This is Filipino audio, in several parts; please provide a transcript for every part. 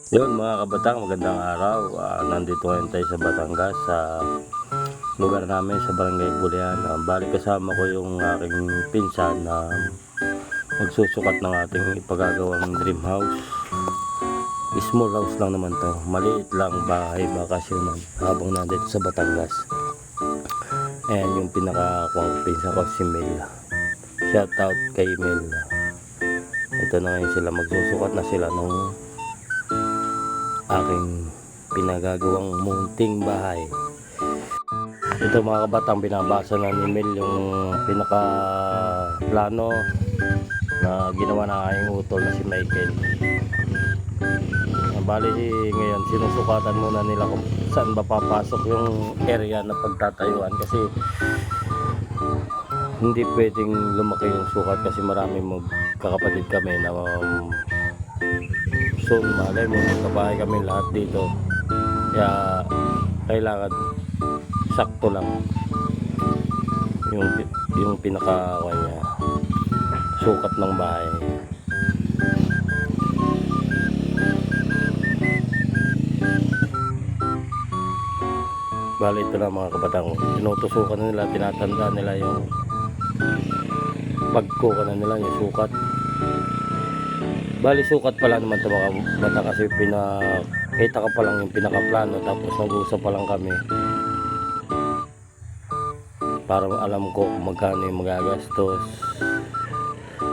Yun mga kabatang, magandang araw. Nandito ngayon tayo sa Batangas, sa lugar namin sa Barangay Bulian. Bali kasama ko yung aking pinsan na magsusukat ng ating ipagagawang dream house. Small house lang naman to, maliit lang bahay bakasyonan habang nandito sa Batangas. Ayan yung pinakakuwang pinsan ko, si Mel. Shout out kay Mel. Ito na ngayon sila, magsusukat na sila nung aking pinagagawang munting bahay. Ito mga kabatang, binabasa na ni Mel yung pinaka plano na ginawa ng aking utol na si Michael. Bali ngayon sinusukatan muna nila kung saan ba papasok yung area na pagtatayuan, kasi hindi pwedeng lumaki yung sukat kasi maraming magkakapatid kami na soon malay mo magkabahay kami lahat dito, kaya kailangan sakto lang yung pinaka kanya sukat ng bahay. Bali ito na mga kabatang, tinutusukan na nila, tinatanda nila yung pagkuka na nila yung sukat. Bali sukat pala naman ito mga bata, kasi kita ka pa lang yung pinakaplano, tapos nag-uusap pa lang kami para alam ko kung magkano yung magagastos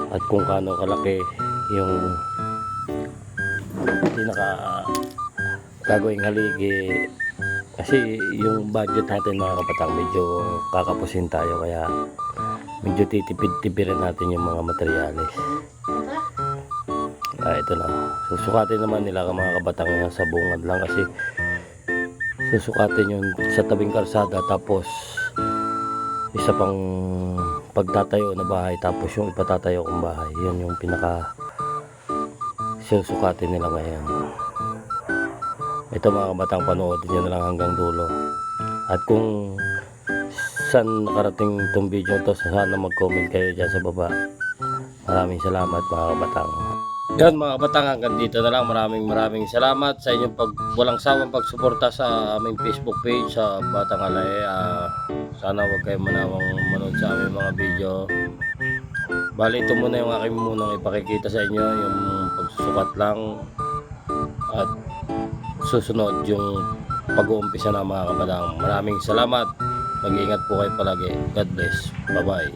at kung kano kalaki yung pinaka gagawing haligi. Kasi yung budget natin mga kapatang, medyo kakapusin tayo, kaya medyo titipid-tipirin natin yung mga materyales. Ito na, susukatin naman nila mga kabatang sa bungad lang, kasi susukatin yung sa tabing kalsada, tapos isa pang pagtatayo na bahay, tapos yung ipatatayo kong bahay. Yun yung pinaka susukatin nila ngayon. Ito mga kabatang, panoodin nyo na lang hanggang dulo. At kung saan nakarating itong video ito, sana mag-comment kayo dyan sa baba. Maraming salamat mga kabatang. Yan mga kabatang, hanggang dito na lang. Maraming salamat sa inyong walang sawang pagsuporta sa aming Facebook page sa Batang Alay. Sana huwag kayo manawang manood sa aming mga video. Bali ito muna yung aking munang ipakikita sa inyo, yung pagsusukat lang, at susunod yung pag-uumpisa na mga kabatang. Maraming salamat, mag-iingat po kayo palagi. God bless, bye bye.